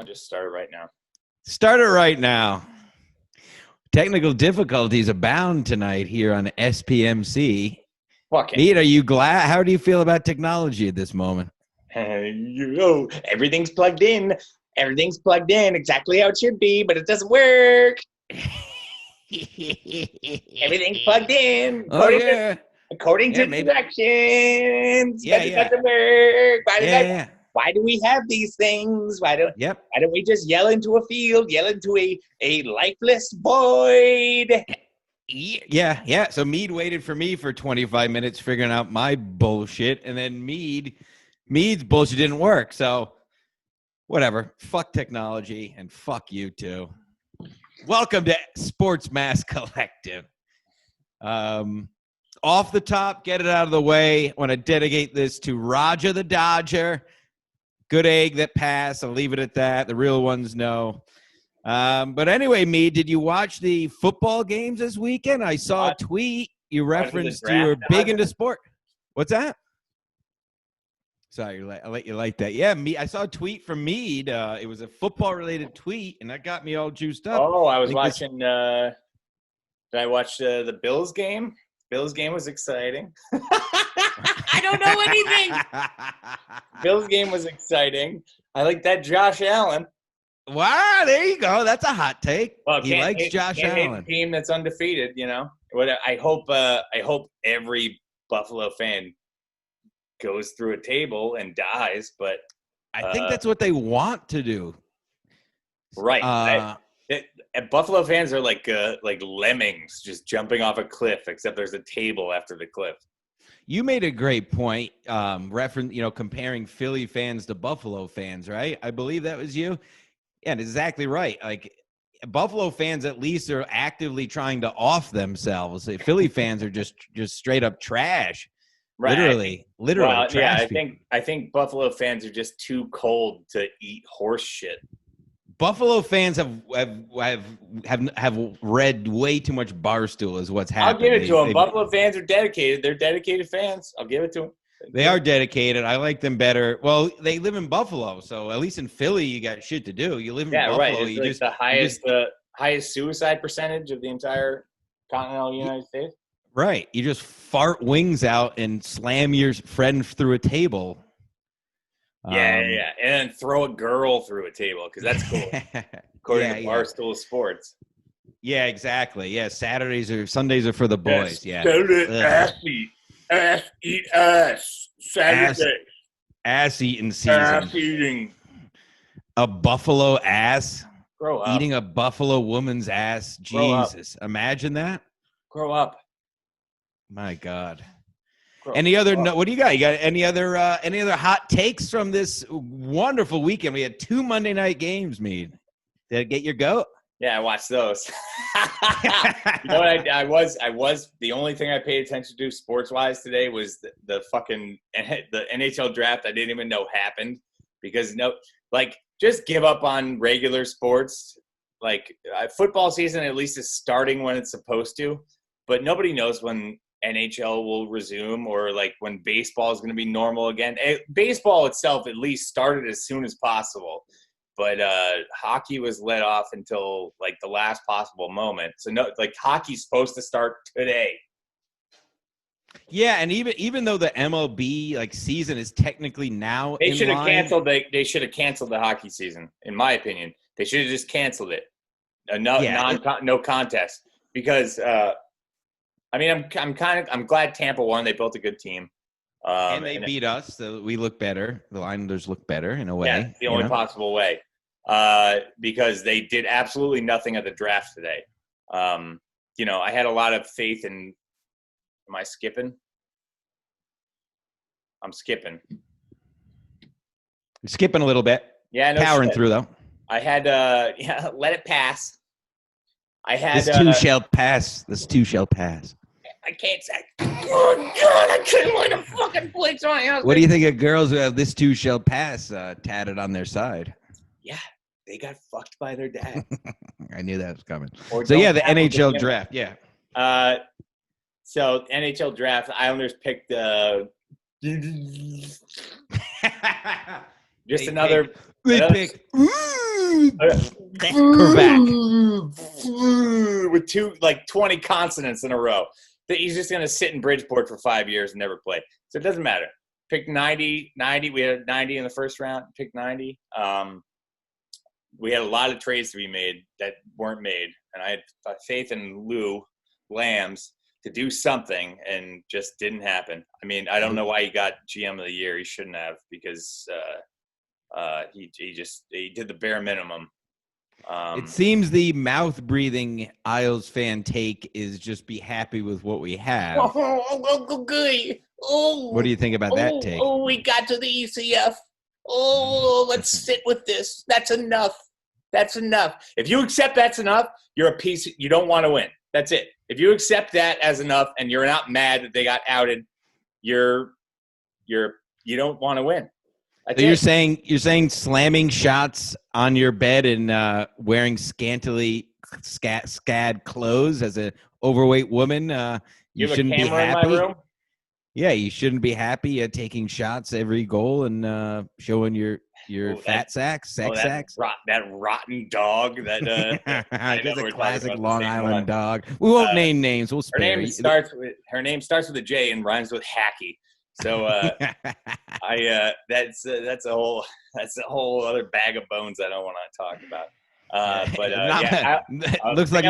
I'll just start it right now. Start it right now. Technical difficulties abound tonight here on SPMC. Fuck it. Mead, are you glad? How do you feel about technology at this moment? Everything's plugged in. Everything's plugged in exactly how it should be, but it doesnn't work. Everything's plugged in. According to directions. Yeah, but it doesn't work. Why do we have these things? Why don't we just yell into a field, yell into a lifeless void? Yeah. So Mead waited for me for 25 minutes figuring out my bullshit, and then Mead's bullshit didn't work. So whatever. Fuck technology and fuck you too. Welcome to Sports Mass Collective. Off the top, get it out of the way. I want to dedicate this to Roger the Dodger. Good egg that passed. I'll leave it at that. The real ones know. But anyway, Mead, did you watch the football games this weekend? I saw a tweet. You referenced you were big into sport. What's that? Sorry, I'll let you like that. Yeah, I saw a tweet from Mead. It was a football-related tweet, and that got me all juiced up. Oh, I was watching did I watch the Bills game? Bills game was exciting. I don't know anything. Bills game was exciting. I like that Josh Allen. Wow, there you go. That's a hot take. Well, he likes Josh Allen. A team that's undefeated, you know. I hope every Buffalo fan goes through a table and dies, but I think that's what they want to do. Right. Buffalo fans are like lemmings just jumping off a cliff, except there's a table after the cliff. You made a great point, comparing Philly fans to Buffalo fans, right? I believe that was you. Yeah, exactly right. Like Buffalo fans at least are actively trying to off themselves. Philly fans are just straight up trash. Right. Literally well, trash. Yeah, I think Buffalo fans are just too cold to eat horse shit. Buffalo fans have read way too much Barstool is what's happening. I'll give it to them. Buffalo fans are dedicated. They're dedicated fans. I'll give it to them. They are dedicated. I like them better. Well, they live in Buffalo, so at least in Philly, you got shit to do. You live in Buffalo. Right. It's the highest suicide percentage of the entire continental United States. Right. You just fart wings out and slam your friend through a table. And then throw a girl through a table because that's cool. According to Barstool Sports. Yeah, exactly. Yeah, Sundays are for the boys. Yeah. Ass eat ass. Saturday. Ass eating season. Ass eating. A buffalo ass. Grow up. Eating a buffalo woman's ass. Jesus. Imagine that. Grow up. My God. What do you got? You got any other hot takes from this wonderful weekend? We had 2 Monday night games, Mead. Did it get your goat? Yeah, I watched those. You know what? I was the only thing I paid attention to sports wise today was the Nhl Draft. I didn't even know happened because just give up on regular sports. Like football season at least is starting when it's supposed to, but nobody knows when NHL will resume or like when baseball is going to be normal again. Baseball itself at least started as soon as possible, but hockey was let off until like the last possible moment. So no, like hockey's supposed to start today. Yeah, and even though the MLB season is technically now, they should have canceled. They should have canceled the hockey season. In my opinion, they should have just canceled it. No contest because. I'm glad Tampa won. They built a good team. And they beat us, so we look better. The Islanders look better in a way. Yeah, the only possible way. Because they did absolutely nothing at the draft today. I had a lot of faith in – am I skipping? I'm skipping. You're skipping a little bit. Yeah, no powering shit. Through, though. I had let it pass. This too shall pass. This too shall pass. I can't say. Oh, God, I can't wait to fucking place my house. What do you think of girls who have this too shall pass tatted on their side? Yeah, they got fucked by their dad. I knew that was coming. So, yeah, the NHL draft, yeah. So, NHL draft, Islanders picked Just another. They pick. With 20 consonants in a row. That he's just going to sit in Bridgeport for 5 years and never play. So it doesn't matter. Pick 90. We had 90 in the first round. Pick 90. We had a lot of trades to be made that weren't made. And I had faith in Lou Lambs to do something, and just didn't happen. I mean, I don't know why he got GM of the year. He shouldn't have, because he did the bare minimum. It seems the mouth-breathing Isles fan take is just be happy with what we have. What do you think about that take? Oh, we got to the ECF. Oh, let's sit with this. That's enough. That's enough. If you accept that's enough, you're a piece. You don't want to win. That's it. If you accept that as enough and you're not mad that they got outed, you don't want to win. So you're saying slamming shots on your bed and wearing scantily scad clothes as an overweight woman, you shouldn't be happy? In my room? Yeah, you shouldn't be happy at taking shots every goal and showing your fat sacks, sacks. That rotten dog. That just a classic Long Island dog. We won't name names. We'll spare her name starts with a J and rhymes with hacky. So that's a whole other bag of bones I don't want to talk about. Looks like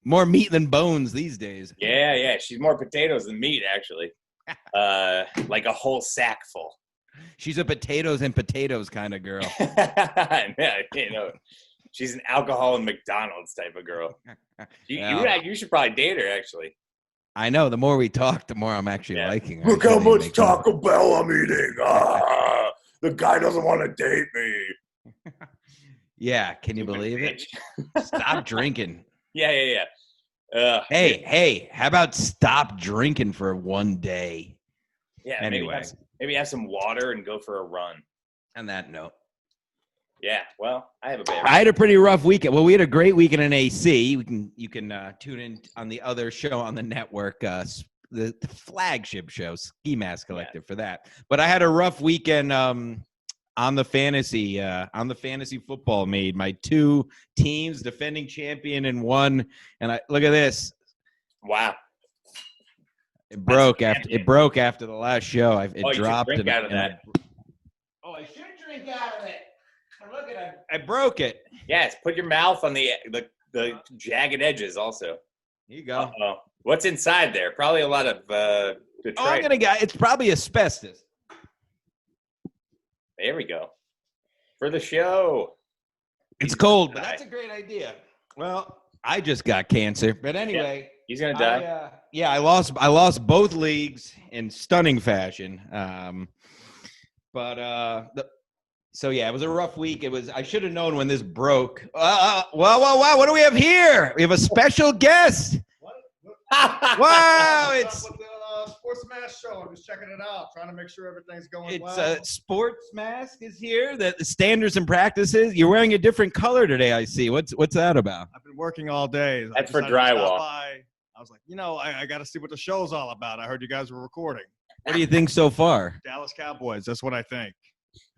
more meat than bones these days. Yeah, she's more potatoes than meat, actually. Like a whole sack full. She's a potatoes and potatoes kind of girl. Yeah, she's an alcohol and McDonald's type of girl. You should probably date her, actually. I know. The more we talk, the more I'm actually liking her. Look how much Taco Bell I'm eating. The guy doesn't want to date me. Yeah, can you believe it? Stop drinking. Yeah. Hey, how about stop drinking for one day? Yeah, anyway. Maybe have some water and go for a run. On that note. Yeah, well, I had a pretty rough weekend. Well, we had a great weekend in AC. You can tune in on the other show on the network, the flagship show, Ski Mask Collective, for that. But I had a rough weekend on the fantasy football. Made my two teams, defending champion and one. And look at this. Wow. It broke after the last show. It dropped. You should drink out of that. I should drink out of it. Look at it. I broke it. Yes, put your mouth on the jagged edges also. Here you go. Uh-oh. What's inside there? Probably a lot of detritus. It's probably asbestos. There we go. For the show. It's cold, but that's a great idea. Well, I just got cancer. But anyway. Yeah. He's going to die. I lost both leagues in stunning fashion. So yeah, it was a rough week. I should have known when this broke. Wow! What do we have here? We have a special guest. Wow! It's with the Sports Mask show. I'm just checking it out, trying to make sure everything's going well. It's Sports Mask is here. The standards and practices. You're wearing a different color today. I see. What's that about? I've been working all day. That's for drywall. I was like, I got to see what the show's all about. I heard you guys were recording. What do you think so far? Dallas Cowboys. That's what I think.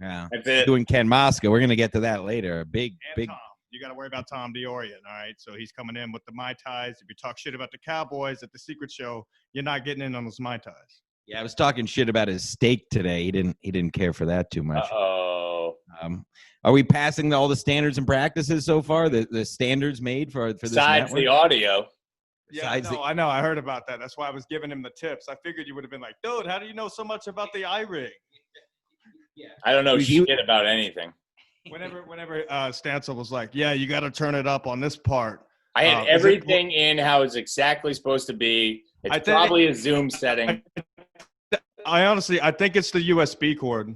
Yeah, doing Ken Mosca. We're gonna get to that later. Big. Tom. You got to worry about Tom Diorian. All right, so he's coming in with the Mai Tais. If you talk shit about the Cowboys at the Secret Show, you're not getting in on those Mai Tais. Yeah, I was talking shit about his steak today. He didn't care for that too much. Uh-oh. Are we passing all the standards and practices so far? The standards made for this besides network? the audio. Yeah, I know. I heard about that. That's why I was giving him the tips. I figured you would have been like, dude, how do you know so much about the iRig? Yeah. I don't know shit about anything. Whenever Stancil was like, yeah, you got to turn it up on this part. I had everything in how it's exactly supposed to be. It's probably a Zoom setting. I think it's the USB cord.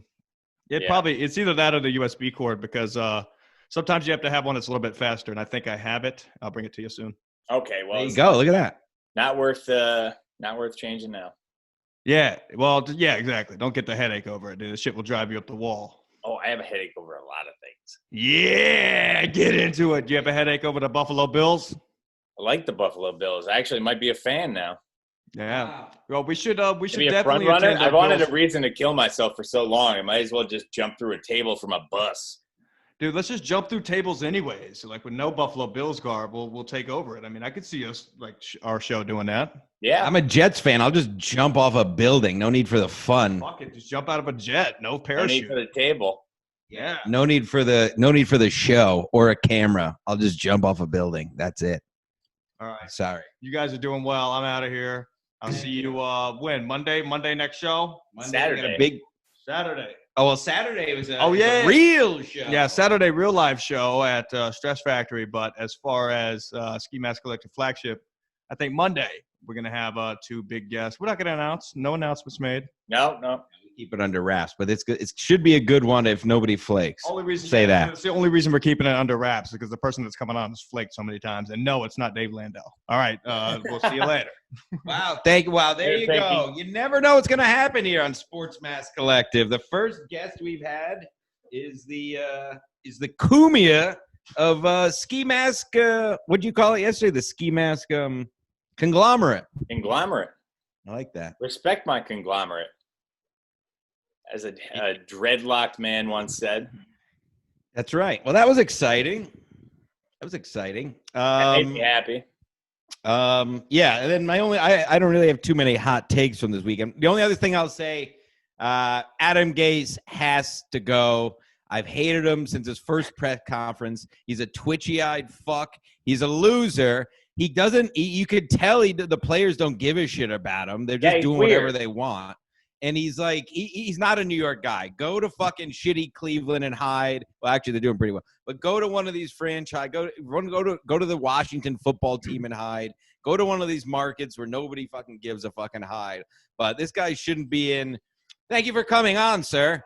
It's either that or the USB cord because sometimes you have to have one that's a little bit faster, and I think I have it. I'll bring it to you soon. Okay, well, there you go. Look at that. Not worth changing now. Yeah, well, yeah, exactly. Don't get the headache over it, dude. This shit will drive you up the wall. Oh, I have a headache over a lot of things. Yeah, get into it. Do you have a headache over the Buffalo Bills? I like the Buffalo Bills. I actually might be a fan now. Yeah. Wow. Well, we should Be a front definitely runner. attend I that wanted Bills. a reason to kill myself for so long. I might as well just jump through a table from a bus. Dude, let's just jump through tables anyways. So, like with no Buffalo Bills garb, we'll take over it. I mean, I could see us like our show doing that. Yeah. I'm a Jets fan. I'll just jump off a building. No need for the fun. Fuck it, just jump out of a jet. No No need parachute. for the table. Yeah. No need for the show or a camera. I'll just jump off a building. That's it. All right. Sorry. You guys are doing well. I'm out of here. I'll see you when? Monday next show? Saturday. We got a big Saturday. Oh, well, Saturday was Oh, yeah. a real show. Yeah, Saturday real live show at Stress Factory. But as far as Ski Mask Collective flagship, I think Monday we're going to have 2 big guests. We're not going to announce. No announcements made. No. Keep it under wraps, but it's good. It should be a good one if nobody flakes. Only reason Say that. It's the only reason we're keeping it under wraps because the person that's coming on has flaked so many times. And no, it's not Dave Landau. All right, we'll see you later. Wow, there you go. You never know what's going to happen here on Sports Mask Collective. The first guest we've had is the Kumia of Ski Mask. What did you call it yesterday? The Ski Mask conglomerate. Conglomerate. I like that. Respect my conglomerate. As a dreadlocked man once said. That's right. Well, that was exciting. That That made me happy. Yeah, and then I don't really have too many hot takes from this weekend. The only other thing I'll say, Adam Gase has to go. I've hated him since his first press conference. He's a twitchy-eyed fuck. He's a loser. He doesn't. You could tell the players don't give a shit about him. They're just doing whatever they want. And he's like, he's not a New York guy. Go to fucking shitty Cleveland and hide. Well, actually, they're doing pretty well. But go to one of these franchise. Go to the Washington football team and hide. Go to one of these markets where nobody fucking gives a fucking hide. But this guy shouldn't be in. Thank you for coming on, sir.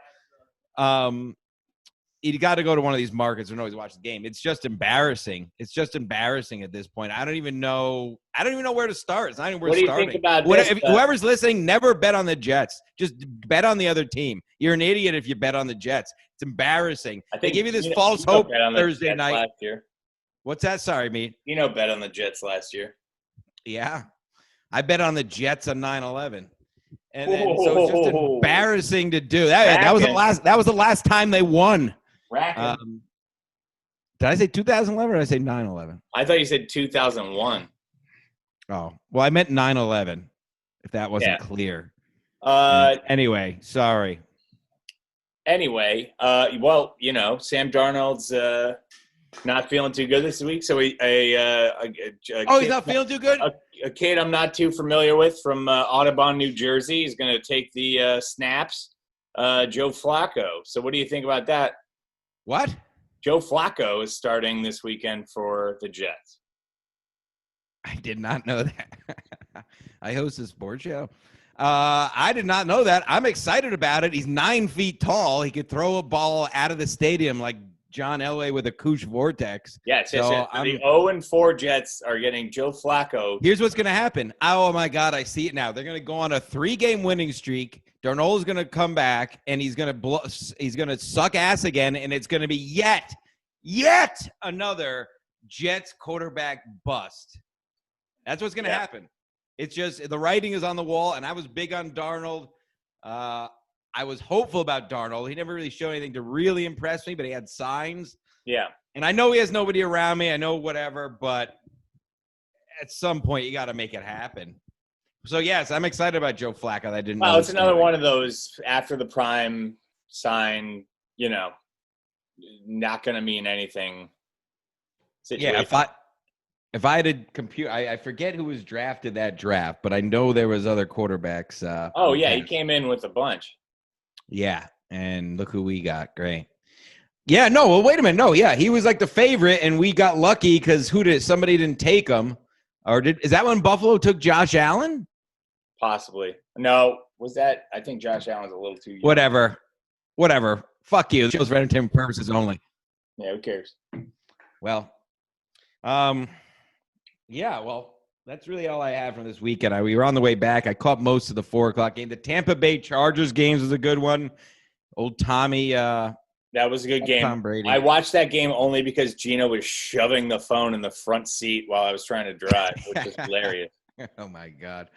You got to go to one of these markets where nobody's watching the game. It's just embarrassing. It's just embarrassing at this point. I don't even know where to start. It's not even worth starting. What do you think about this? Whoever's listening, never bet on the Jets. Just bet on the other team. You're an idiot if you bet on the Jets. It's embarrassing. They give you this false hope Thursday night. Last year. What's that? Sorry, me. Bet on the Jets last year. Yeah. I bet on the Jets on 9/11. And then, so it's just embarrassing to do. That was the last time they won. Did I say 2011 or did I say 9/11? I thought you said 2001. Oh, well, I meant 9/11, if that wasn't clear. Anyway, sorry. Anyway, Sam Darnold's not feeling too good this week. So he's not feeling too good? A kid I'm not too familiar with from Audubon, New Jersey. He's going to take the snaps, Joe Flacco. So what do you think about that? What? Joe Flacco is starting this weekend for the Jets. I did not know that. I host a sports show. I did not know that. I'm excited about it. He's 9 feet tall. He could throw a ball out of the stadium like John Elway with a Koosh Vortex. Yes. The 0-4 Jets are getting Joe Flacco. Here's what's going to happen. Oh, my God, I see it now. They're going to go on a 3-game winning streak. Darnold's going to come back, and he's going to suck ass again, and it's going to be yet another Jets quarterback bust. That's what's going to happen. It's just the writing is on the wall, and I was big on Darnold. I was hopeful about Darnold. He never really showed anything to really impress me, but he had signs. Yeah. And I know he has nobody around me. I know whatever, but at some point you got to make it happen. So, yes, I'm excited about Joe Flacco. I didn't know. Well, it's another one of those after the prime sign, not going to mean anything situation. Yeah, if I had a computer, I forget who was drafted that draft, but I know there was other quarterbacks. He came in with a bunch. Yeah, and look who we got. Great. Yeah, no, well, wait a minute. No, yeah, he was like the favorite, and we got lucky because somebody didn't take him. Is that when Buffalo took Josh Allen? Possibly. No, was that? I think Josh Allen's a little too young. Whatever. Fuck you. It shows for entertainment purposes only. Yeah, who cares? Well, that's really all I have from this weekend. We were on the way back. I caught most of the 4:00 game. The Tampa Bay Chargers games was a good one. Old Tommy. That was a good game. Tom Brady. I watched that game only because Gino was shoving the phone in the front seat while I was trying to drive, which was hilarious. Oh, my God.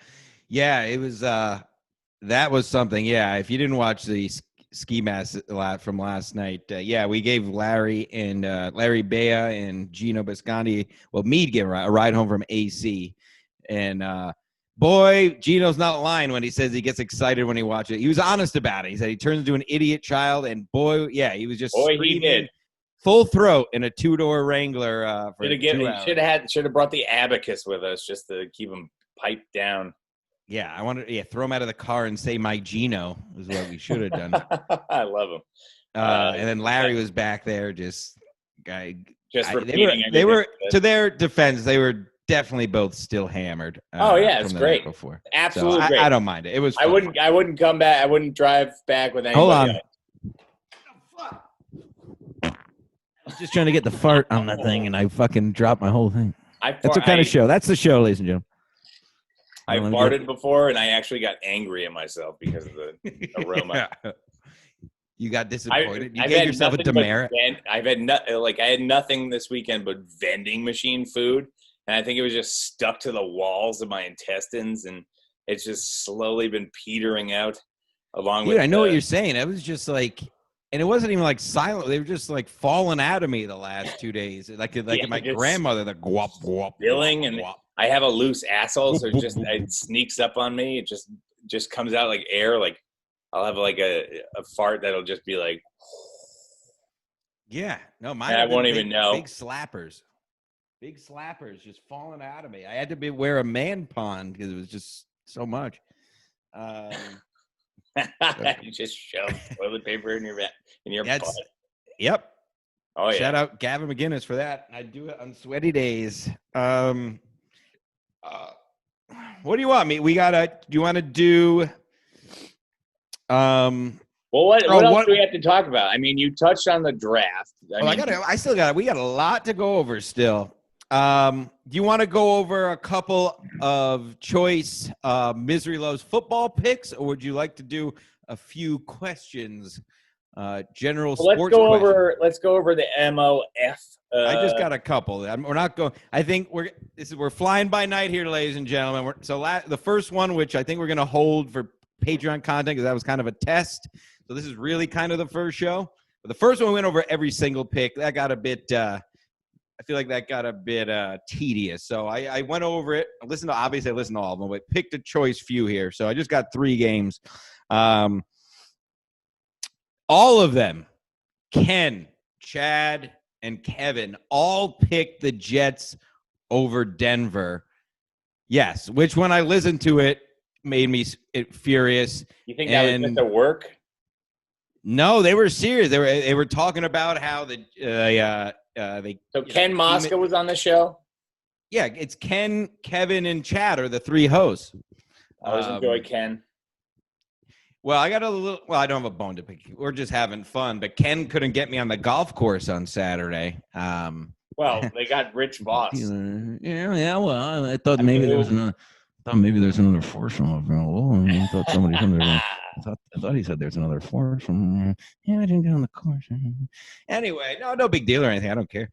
Yeah, it was. That was something. Yeah, if you didn't watch the ski mask from last night, yeah, we gave Larry Bea and Gino Biscondi. Well, Mead gave a ride home from AC, and boy, Gino's not lying when he says he gets excited when he watches it. He was honest about it. He said he turns into an idiot child, and boy, yeah, he was just screaming. He did. Full throat in a 2-door Wrangler for 2 hours. Should have brought the abacus with us just to keep him piped down. Yeah, I wanted to throw him out of the car and say my Gino is what we should have done. I love him. And then Larry was back there just repeating. They were to their defense, they were definitely both still hammered. It's great. Before. Absolutely so great. I don't mind it. It was fun. I wouldn't come back. I wouldn't drive back with anybody. Hold on. else. I was just trying to get the fart on that thing, and I fucking dropped my whole thing. That's what kind of show. That's the show, ladies and gentlemen. I farted before, and I actually got angry at myself because of the aroma. Yeah. You got disappointed. You gave yourself a demerit. I had nothing this weekend but vending machine food, and I think it was just stuck to the walls of my intestines, and it's just slowly been petering out. I know what you're saying. It was just like, and it wasn't even like silent. They were just like falling out of me the last 2 days, like my grandmother, the guap guap filling, and guap. I have a loose asshole, so it sneaks up on me. It just comes out like air. Like I'll have like a fart that'll just be like, yeah, no, mine. I won't even know. Big slappers just falling out of me. I had to wear a man pond because it was just so much. You just shove toilet paper in your butt. Yep. Oh yeah. Shout out Gavin McGinnis for that. I do it on sweaty days. What do you want me? Do you want to do? Well, what else do we have to talk about? I mean, you touched on the draft. We got a lot to go over still. Do you want to go over a couple of choice Misery Loves football picks, or would you like to do a few questions? General sports questions? Let's go over the MOF. I just got a couple. We're not going. I think we're flying by night here, ladies and gentlemen. The first one, which I think we're going to hold for Patreon content, because that was kind of a test. So this is really kind of the first show. But the first one we went over every single pick. That got a bit. I feel like that got a bit tedious. So I went over it. I listened to all of them, but picked a choice few here. So I just got 3 games. All of them, Ken, Chad, and Kevin all picked the Jets over Denver. Yes, which when I listened to it made me furious. You think that was just a work? No, they were serious. They were talking about how Ken Mosca was on the show? Yeah, it's Ken, Kevin, and Chad are the 3 hosts. I always enjoy Ken. Well, I don't have a bone to pick. We're just having fun. But Ken couldn't get me on the golf course on Saturday. Well, they got Rich Voss. Yeah. Well, I thought maybe there was another. Foursome available. I thought somebody. I thought he said there's another foursome. Yeah, I didn't get on the course. Anyway, no big deal or anything. I don't care.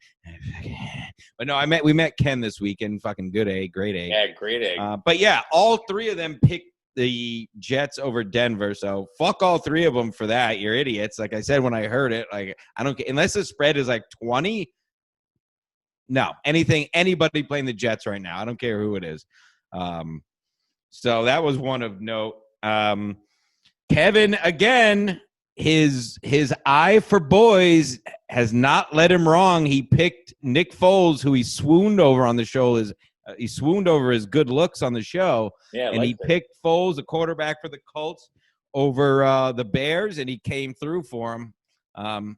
But no, we met Ken this weekend. Fucking good egg, great egg. Yeah, great egg. But yeah, all 3 of them picked the Jets over Denver, so fuck all 3 of them for that. You're idiots. Like I said when I heard it, like I don't care unless the spread is like 20. No, anybody playing the Jets right now, I don't care who it is. So that was one of note. Kevin again, his eye for boys has not led him wrong. He picked Nick Foles, who he swooned over on the show. He swooned over his good looks on the show, and he picked Foles, a quarterback for the Colts, over the Bears, and he came through for him.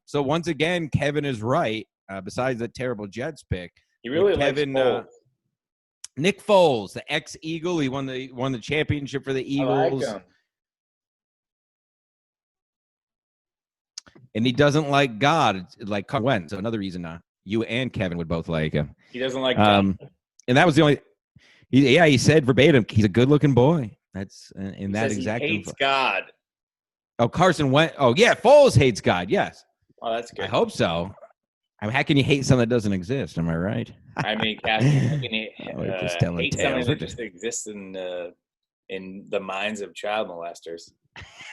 So once again, Kevin is right. Besides the terrible Jets pick, he really likes Foles. Nick Foles, the ex-Eagle, he won the championship for the Eagles. I like him. And he doesn't like God, like Carson Wentz. So another reason you and Kevin would both like him. He doesn't like God. And that was the only. He said verbatim, he's a good-looking boy. That's in that exact. He hates God. Oh, Carson Wentz. Oh, yeah, Foles hates God. Yes. Oh, that's good. I hope so. I mean, how can you hate something that doesn't exist? Am I right? I mean, Cassie, how can you just telling hate tales. something that just exists in in the minds of child molesters.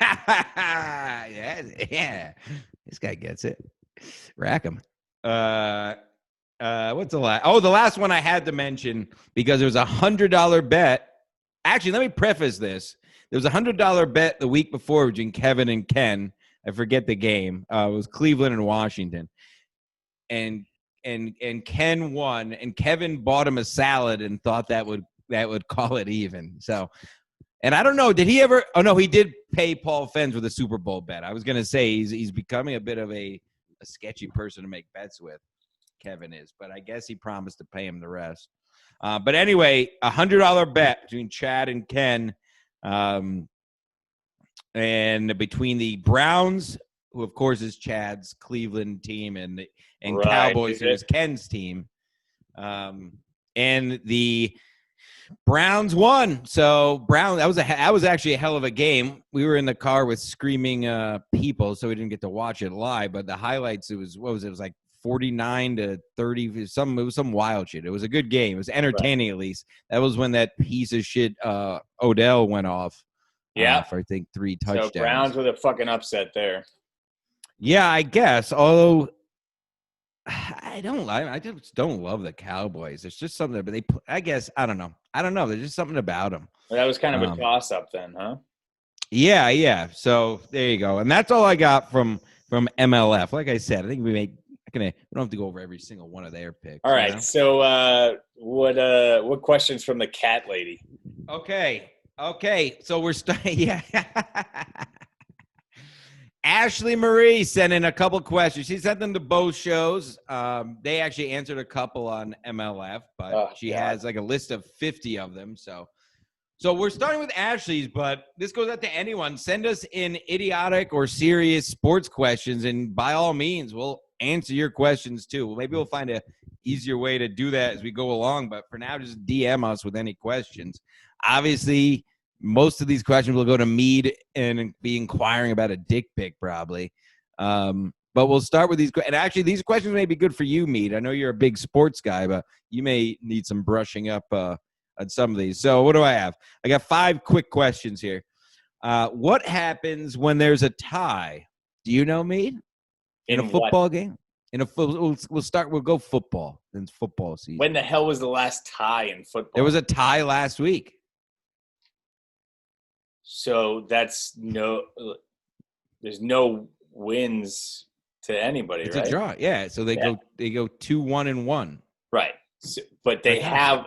yeah. This guy gets it. Rack him. What's the last? Oh, the last one I had to mention because there was $100 bet. Actually, let me preface this. There was $100 bet the week before between Kevin and Ken. I forget the game. It was Cleveland and Washington, and Ken won, and Kevin bought him a salad and thought that would call it even. So, and I don't know, did he ever? Oh no, he did pay Paul Fens with a Super Bowl bet. I was gonna say he's becoming a bit of a sketchy person to make bets with. Kevin is, but I guess he promised to pay him the rest. But anyway, $100 bet between Chad and Ken. And between the Browns, who of course is Chad's Cleveland team, and right, Cowboys, who is Ken's team, and the Browns won. So that was actually a hell of a game. We were in the car with screaming people, so we didn't get to watch it live. But the highlights, it was like 49-30. It was some wild shit. It was a good game. It was entertaining, right. At least. That was when that piece of shit Odell went off. Yeah, for I think 3 touchdowns. So Browns with a fucking upset there. Yeah, I guess. Although I just don't love the Cowboys. There's just something. But I guess I don't know. There's just something about them. Well, that was kind of a toss-up then, huh? Yeah. So there you go. And that's all I got from MLF. Like I said, I think we don't have to go over every single one of their picks. All right. So what questions from the cat lady? Okay, so we're starting. Yeah. Ashley Marie sent in a couple questions. She sent them to both shows. They actually answered a couple on MLF, but she has like a list of 50 of them. So we're starting with Ashley's, but this goes out to anyone. Send us in idiotic or serious sports questions, and by all means, we'll answer your questions too. Maybe we'll find a easier way to do that as we go along, but for now, just DM us with any questions. Obviously, most of these questions will go to Mead and be inquiring about a dick pic, probably. But we'll start with these. And actually, these questions may be good for you, Mead. I know you're a big sports guy, but you may need some brushing up on some of these. So what do I have? I got 5 quick questions here. What happens when there's a tie? Do you know, Mead? In a football game? We'll go football. It's football season. When the hell was the last tie in football? There was a tie last week. So there's no wins to anybody, it's right? It's a draw, yeah. So they go 2-1-1. Right. So, but they have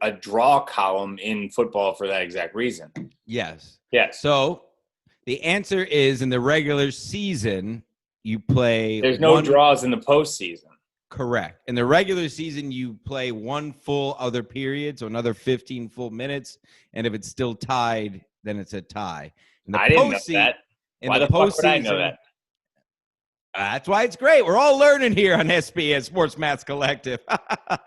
a draw column in football for that exact reason. Yes. Yes. So the answer is in the regular season, you play. There's no draws in the postseason. Correct. In the regular season, you play one full other period, so another 15 full minutes. And if it's still tied, then it's a tie. I didn't know that. Why the fuck would I know that? That's why it's great. We're all learning here on SBS Sports Maths Collective.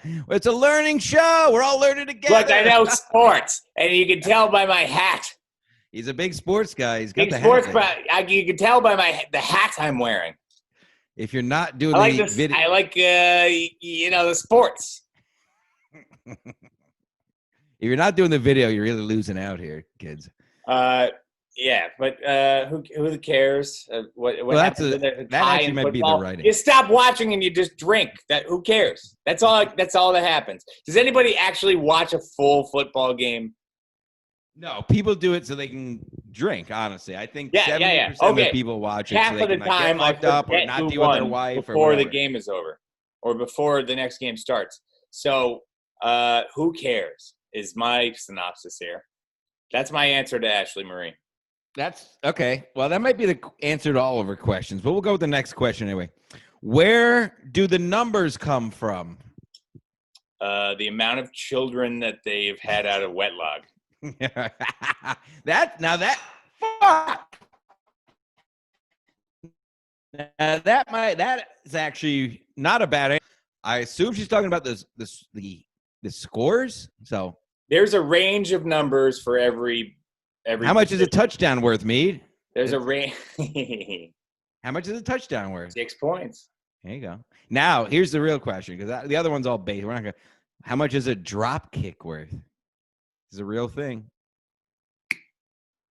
It's a learning show. We're all learning together. Look, I know sports, and you can tell by my hat. He's a big sports guy. He's got big the sports, hat. You can tell by the hat I'm wearing. If you're not doing video, I like the sports. If you're not doing the video, you're really losing out here, kids. Yeah, but who cares? What happens? That actually might be the writing. You stop watching and you just drink. Who cares? That's all that happens. Does anybody actually watch a full football game? No, people do it so they can drink. Honestly, I think 70% of people watch it. Half so of the time, I up or not deal with their wife before the game is over, or before the next game starts. So, who cares? Is my synopsis here. That's my answer to Ashley Marie. That's okay. Well, that might be the answer to all of her questions, but we'll go with the next question anyway. Where do the numbers come from? The amount of children that they've had out of wedlock. That is actually not a bad answer. I assume she's talking about the scores. So there's a range of numbers for every. How much is a touchdown worth, Mead? There's a range. How much is a touchdown worth? 6 points. There you go. Now, here's the real question, because the other one's all bait. We're not gonna. How much is a drop kick worth? It's a real thing.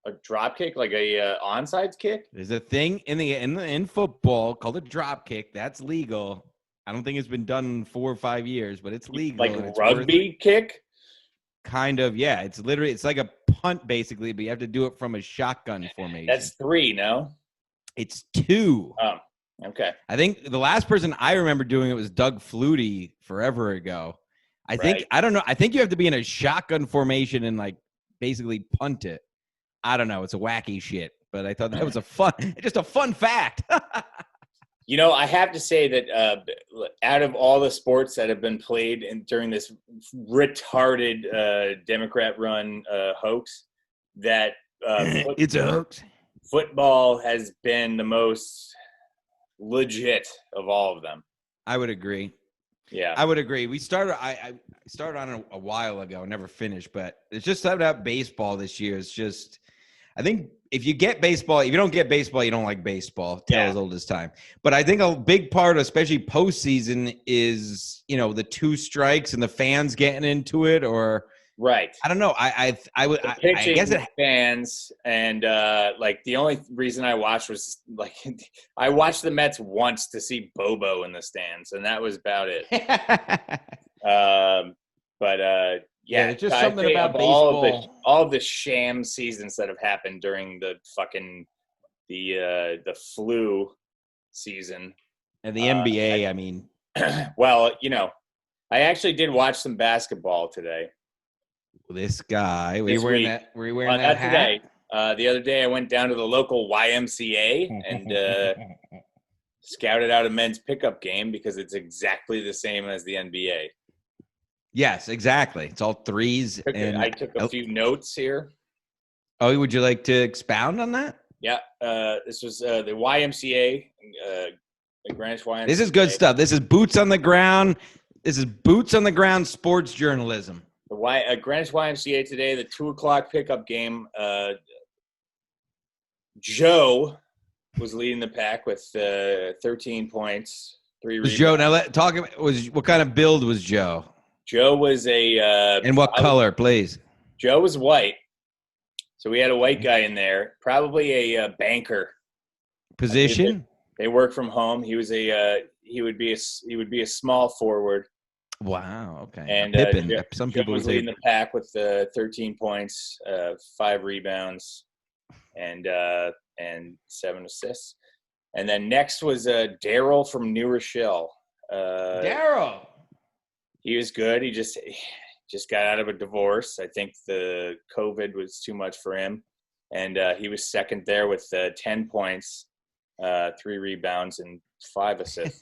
A drop kick, like a onside kick? There's a thing in football called a drop kick. That's legal. I don't think it's been done in 4 or 5 years, but it's legal. Like and it's rugby kick? Kind of, yeah. It's like a punt, basically, but you have to do it from a shotgun formation. That's 3, no? It's 2. Oh, okay. I think the last person I remember doing it was Doug Flutie forever ago. I don't know. I think you have to be in a shotgun formation and like basically punt it. I don't know. It's a wacky shit, but I thought that was just a fun fact. You know, I have to say that out of all the sports that have been played during this retarded Democrat-run hoax, that it's a hoax. Football has been the most legit of all of them. I would agree. Yeah, I would agree. We started. I started on it a while ago, never finished, but it's just something about baseball this year. It's just, I think if you get baseball, if you don't get baseball, you don't like baseball. Tale as old as time. But I think a big part, especially postseason, is the 2 strikes and the fans getting into it, or right. I don't know. I guess it fans and like the only reason I watched was like I watched the Mets once to see Bobo in the stands, and that was about it. Yeah, it's just something about baseball. All of the sham seasons that have happened during the fucking the flu season and the NBA. I mean, well, I actually did watch some basketball today. This guy, were you wearing that hat? Today. The other day, I went down to the local YMCA and scouted out a men's pickup game because it's exactly the same as the NBA. Yes, exactly. It's all threes. I took a few notes here. Oh, would you like to expound on that? Yeah. This was the YMCA, the Greenwich YMCA. This is good stuff. This is boots on the ground. This is boots on the ground sports journalism. The Greenwich YMCA today, the 2:00 pickup game. Joe was leading the pack with 13 points, 3 rebounds. Joe, now what kind of build was Joe? Joe was and what color, please? Joe was white. So we had a white guy in there, probably a banker. Position? They work from home. He was he would be a small forward. Wow. Okay. And Pippin. Some people was leading the pack with 13 points, 5 rebounds, and 7 assists. And then next was Daryl from New Rochelle. Daryl. He was good. He just got out of a divorce. I think the COVID was too much for him, and he was second there with 10 points, 3 rebounds, and 5 assists.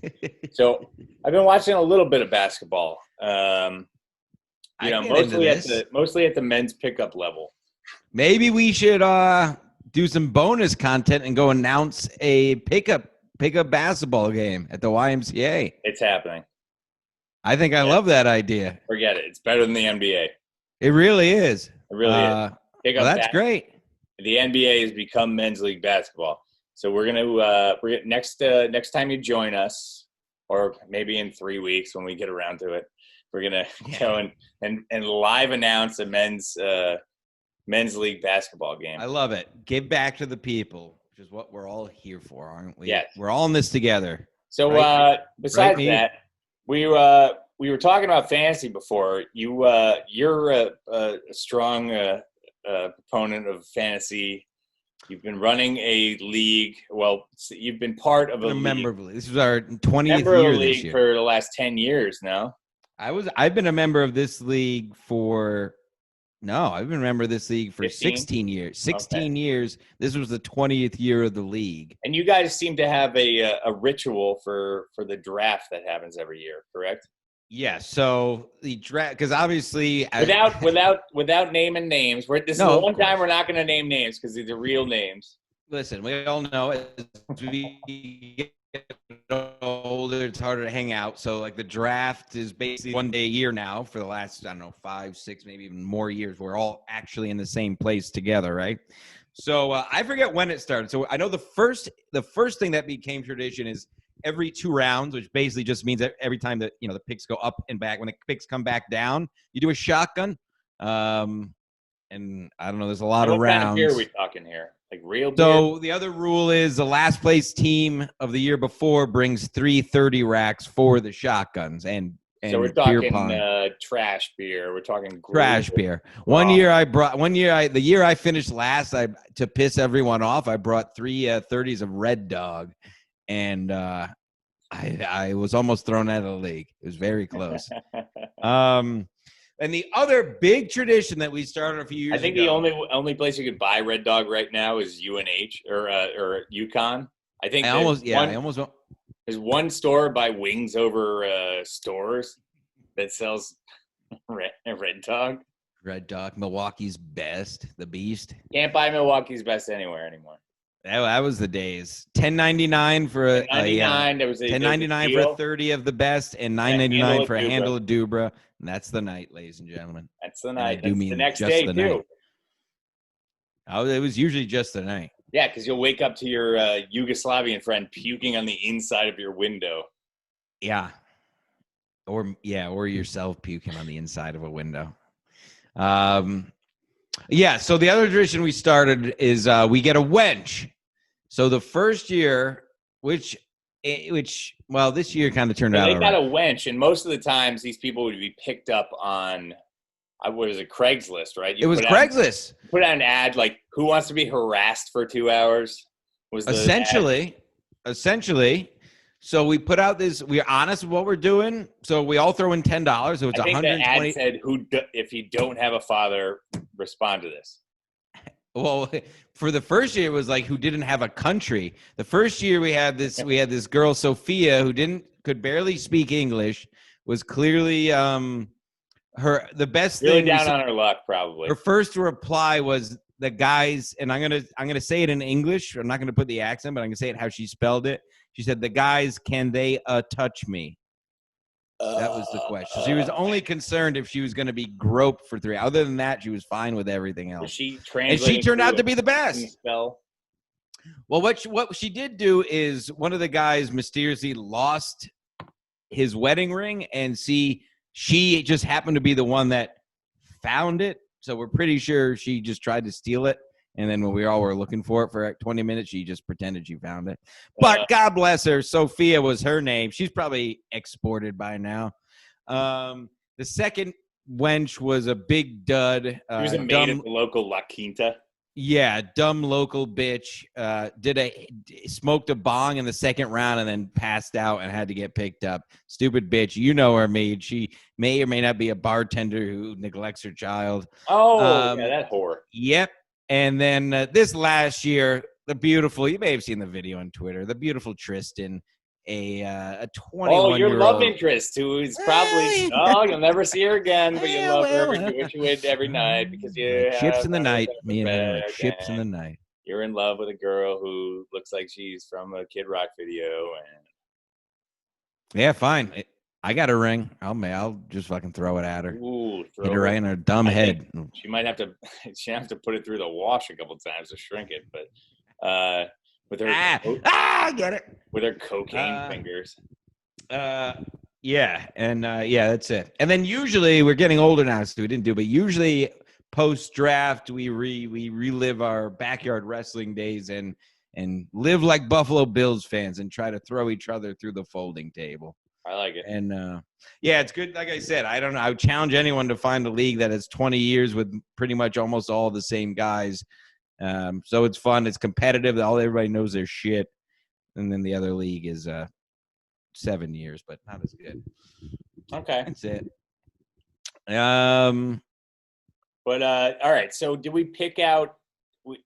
So I've been watching a little bit of basketball. Mostly at the men's pickup level. Maybe we should do some bonus content and go announce a pickup basketball game at the YMCA. It's happening. I think I love that idea. Forget it. It's better than the NBA. It really is. It really is. That's great. The NBA has become men's league basketball. So we're next time you join us, or maybe in 3 weeks when we get around to it, we're gonna go and live announce a men's league basketball game. I love it. Give back to the people, which is what we're all here for, aren't we? Yes. We're all in this together. So besides that, we were talking about fantasy before. You're a strong proponent of fantasy. You've been running a league. Well, you've been part of a member league. of the league. This is our 20th year this year. For the last 10 years now. I've been a member of this league for 16 years. 16 years. This was the 20th year of the league. And you guys seem to have a ritual for the draft that happens every year, correct? Yeah. So the draft, because obviously without naming names, this is the one time we're not going to name names because these are real names. Listen, we all know as we get older, it's harder to hang out. So like the draft is basically one day a year now for the last, 5, 6, maybe even more years. We're all actually in the same place together, right? So I forget when it started. So I know the first thing that became tradition is every 2 rounds, which basically just means that every time that the picks go up and back, when the picks come back down, you do a shotgun. And and I don't know. There's a lot And of what kind of beer rounds. are we talking here? Like real beer? So the other rule is the last place team of the year before brings 330 racks for the shotguns and So we're beer talking pong. trash beer. We're talking Trash beer. The year I finished last, to piss everyone off, I brought 330s of Red Dog, and I was almost thrown out of the league. It was very close. And the other big tradition that we started a few years ago. I think the only place you could buy Red Dog right now is UNH or Yukon. I think there's one store by Wings Over Stores that sells Red Dog. Red Dog, Milwaukee's best, the beast. Can't buy Milwaukee's best anywhere anymore. That was the days. $10.99 for $10.99. There was $10.99 for 30 of the best, and $9.99 for a handle of Dubra. And that's the night, ladies and gentlemen. That's the night. That's the next day too. Night. Oh, it was usually just the night. Yeah, because you'll wake up to your Yugoslavian friend puking on the inside of your window. Yeah. Or yourself puking on the inside of a window. Yeah, so the other tradition we started is we get a wench. So the first year, which this year kind of turned out. They got a wench, and most of the times these people would be picked up on, what is it, Craigslist, right? It was Craigslist. Put out an ad like, "Who wants to be harassed for 2 hours?" Was essentially. So we put out this. We're honest with what we're doing. So we all throw in $10. So it's I think $120. the ad said, if you don't have a father, respond to this. Well, for the first year, it was like who didn't have a country. The first year we had this girl, Sophia, who could barely speak English, was clearly the best really thing. Down on her luck, probably. Her first reply was the guys, and I'm gonna say it in English. I'm not gonna put the accent, but I'm gonna say it how she spelled it. She said, "The guys, can they touch me?" That was the question. She was only concerned if she was going to be groped for 3. Other than that, she was fine with everything else. She turned out to be the best. Spell. Well, what she did do is one of the guys mysteriously lost his wedding ring, and she just happened to be the one that found it. So we're pretty sure she just tried to steal it. And then when we all were looking for it for 20 minutes, she just pretended she found it. But God bless her. Sophia was her name. She's probably exported by now. The second wench was a big dud. She was a maid at the local La Quinta. Yeah, dumb local bitch. Smoked a bong in the second round and then passed out and had to get picked up. Stupid bitch. You know her, maid. She may or may not be a bartender who neglects her child. Oh, yeah, that whore. Yep. And then this last year, you may have seen the video on Twitter, the beautiful Tristan, a 21-year-old. Oh, your love interest, who is probably, you'll never see her again, but you love her and do what you would every night because you ships in the night. Me and her, ships in the night. You're in love with a girl who looks like she's from a Kid Rock video. Yeah, fine. I got a ring. I'll just fucking throw it at her. Ooh, hit her right in her dumb head. She might have to put it through the wash a couple times to shrink it, but with her I get it. With her cocaine fingers. Yeah, and that's it. And then usually we're getting older now, so we didn't do, but usually post draft we relive our backyard wrestling days and live like Buffalo Bills fans and try to throw each other through the folding table. I like it. And it's good. Like I said, I don't know. I would challenge anyone to find a league that has 20 years with pretty much almost all the same guys. So it's fun. It's competitive. Everybody knows their shit. And then the other league is 7 years, but not as good. Okay. That's it. But all right. So did we pick out?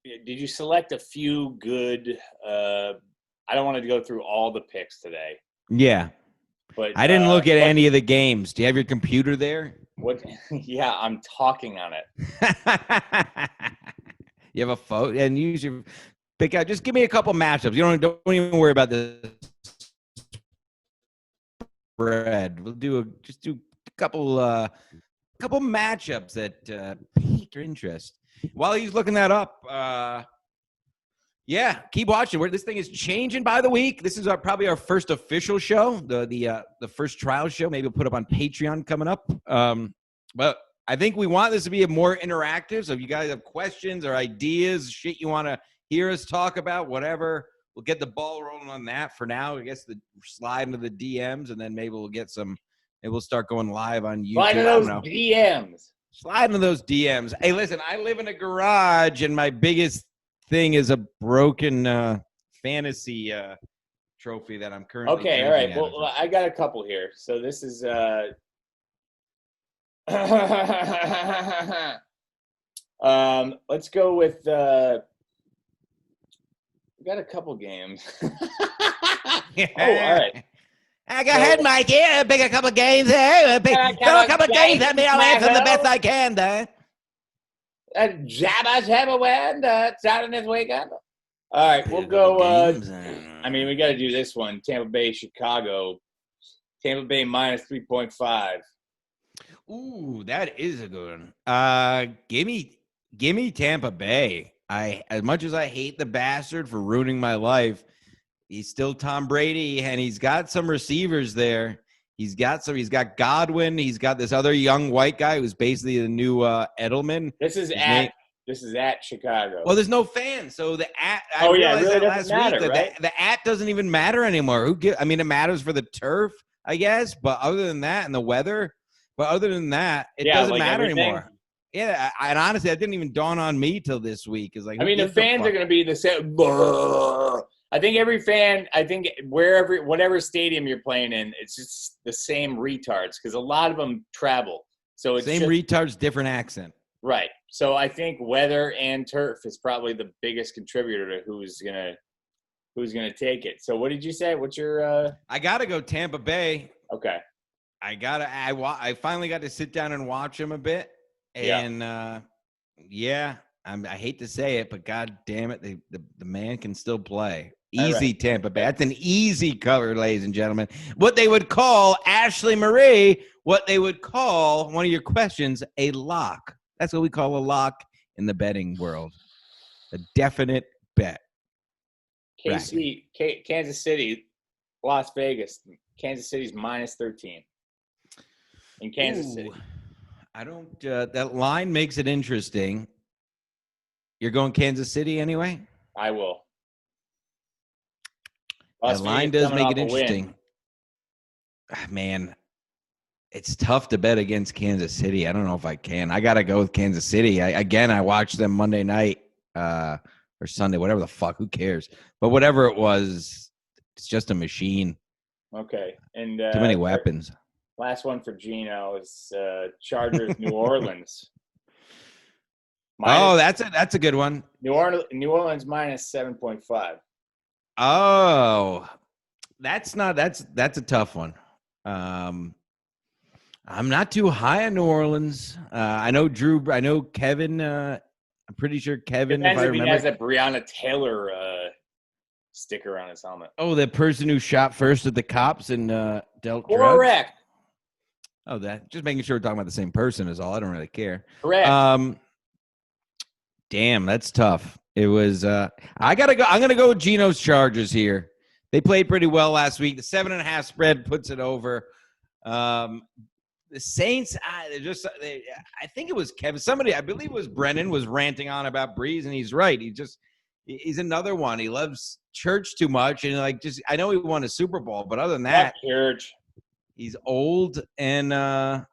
Did you select a few good? I don't want to go through all the picks today. Yeah. But I didn't look at any of the games. Do you have your computer there? What? Yeah, I'm talking on it. You have a phone and use your pick out. Just give me a couple matchups. You don't even worry about the spread. We'll do a couple matchups that pique your interest. While he's looking that up, yeah, keep watching. This thing is changing by the week. This is probably our first official show, the first trial show. Maybe we'll put up on Patreon coming up. But I think we want this to be a more interactive. So if you guys have questions or ideas, shit you want to hear us talk about, whatever, we'll get the ball rolling on that for now. I guess slide into the DMs, and then maybe we'll get some. Maybe we'll start going live on YouTube. Slide into those DMs. Slide into those DMs. Hey, listen, I live in a garage, and my biggest thing is a broken fantasy trophy that I'm currently. Okay, all right. Well, I got a couple here. So this is. Let's go with. We got a couple games. Oh, all right. Go ahead, Mike. Yeah, pick a couple games there. Throw a couple games at me. I'll answer the best I can, though. Jabba Wanda, starting this weekend. All right, we'll go. I mean, we got to do this one. Tampa Bay, Chicago. Tampa Bay minus 3.5. Ooh, that is a good one. Give me Tampa Bay. As much as I hate the bastard for ruining my life, he's still Tom Brady, and he's got some receivers there. He's got Godwin. He's got this other young white guy who's basically the new Edelman. This is at Chicago. Well, there's no fans, so the at. It really doesn't matter, right? The at doesn't even matter anymore. I mean, it matters for the turf, I guess, but other than that, and the weather. But other than that, it doesn't matter anymore. Yeah, and honestly, that didn't even dawn on me till this week. Is like, I mean, the fans are going to be the same. I think every fan, whatever stadium you're playing in, it's just the same retards because a lot of them travel. So it's same retards, different accent. Right. So I think weather and turf is probably the biggest contributor to who's gonna take it. So what did you say? What's your? I gotta go Tampa Bay. Okay. I finally got to sit down and watch him a bit, and I hate to say it, but god damn it, the man can still play. Easy, right. Tampa Bay. That's an easy cover, ladies and gentlemen. What they would call Ashley Marie, what they would call one of your questions, a lock. That's what we call a lock in the betting world. A definite bet. Kansas City, Las Vegas. Kansas City's minus 13. In Kansas City. I don't that line makes it interesting. You're going Kansas City anyway? I will. That line does make it interesting. Man, it's tough to bet against Kansas City. I don't know if I can. I got to go with Kansas City. I watched them Monday night or Sunday, whatever the fuck. Who cares? But whatever it was, it's just a machine. Okay. And too many weapons. Last one for Gino is Chargers, New Orleans. That's a good one. New Orleans minus 7.5. Oh, that's a tough one. I'm not too high on New Orleans. I know Kevin. I'm pretty sure Kevin. Depends if he has that Breonna Taylor sticker on his helmet. Oh, the person who shot first at the cops and dealt drugs? Correct. Oh, that just making sure we're talking about the same person is all. I don't really care. Correct. Damn, that's tough. It was. I gotta go. I'm gonna go with Gino's Chargers here. They played pretty well last week. The 7.5 spread puts it over. The Saints. I think it was Kevin. Somebody, I believe it was Brennan, was ranting on about Breeze, and he's right. He's another one. He loves church too much, and I know he won a Super Bowl, but other than that, church. He's old, and I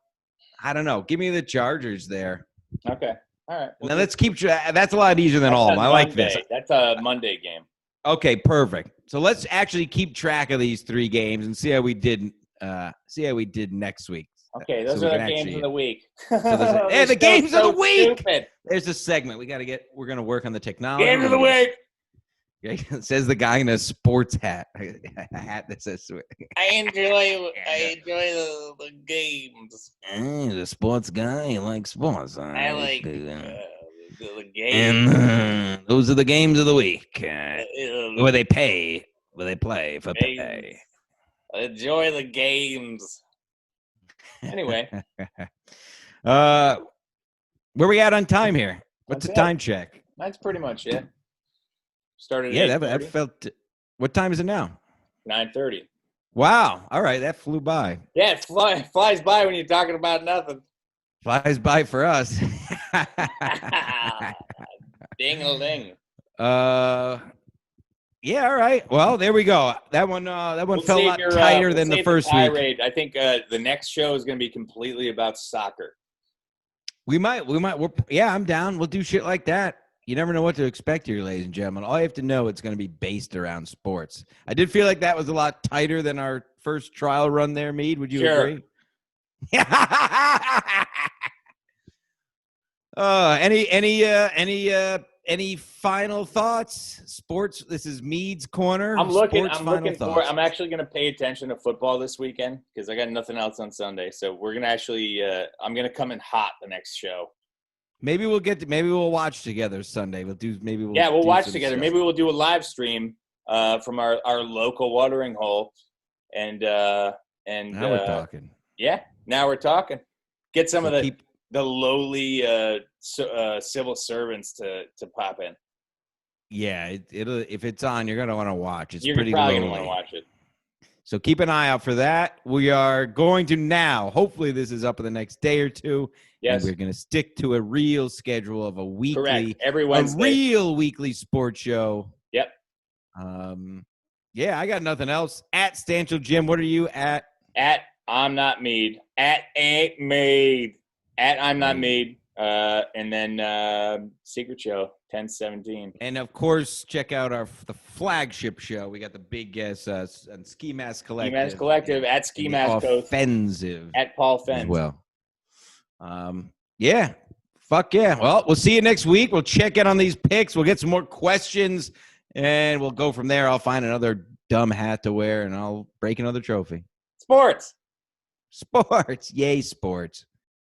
don't know. Give me the Chargers there. Okay. All right. Now let's keep. That's a lot easier than all. I like this. That's a Monday game. Okay, perfect. So let's actually keep track of these 3 games and see how we did. Next week. Okay, those are the games of the week. The games of the week. Stupid. There's a segment we're gonna work on the technology. Games of the week. It says the guy in a sports hat. A hat that says. I enjoy the games. The sports guy. He likes sports. I like the And games. those are the games of the week. Where they pay. Where they play for pay. Enjoy the games. Anyway. Where we at on time here? What's the time check? That's pretty much it. Started at that felt. What time is it now? 9:30. Wow. All right, that flew by. Yeah, it flies by when you're talking about nothing. Flies by for us. Ding-a-ling. Yeah, all right. Well, there we go. That one felt a lot tighter than the first week. Tirade. I think the next show is going to be completely about soccer. We might. Yeah, I'm down. We'll do shit like that. You never know what to expect here, ladies and gentlemen. All you have to know, it's going to be based around sports. I did feel like that was a lot tighter than our first trial run there, Mead. Would you agree? Any final thoughts? Sports. This is Mead's corner. I'm actually going to pay attention to football this weekend because I got nothing else on Sunday. So we're going to actually. I'm going to come in hot the next show. Maybe we'll watch together Sunday. We'll watch together. Maybe we'll do a live stream from our local watering hole, and now we're talking. Yeah, now we're talking. Get some of the lowly civil servants to pop in. Yeah, if it's on, you're gonna want to watch. You're probably gonna want to watch it. So keep an eye out for that. We are going to now. Hopefully, this is up in the next day or two. Yes, and we're going to stick to a real schedule of a weekly, correct, every Wednesday, a real weekly sports show. Yep. Yeah, I got nothing else. At Stanchill Jim, what are you at? At I'm not Mead. At Ain't Mead. At I'm not Mead. And then Secret Show 1017. And of course, check out the flagship show. We got the big guest on Ski Mask Collective. Ski Mask Collective at Ski Mask Offensive at Paul Fenn. Well. Yeah. Fuck yeah. Well, we'll see you next week. We'll check in on these picks. We'll get some more questions, and we'll go from there. I'll find another dumb hat to wear, and I'll break another trophy. Sports. Yay, sports.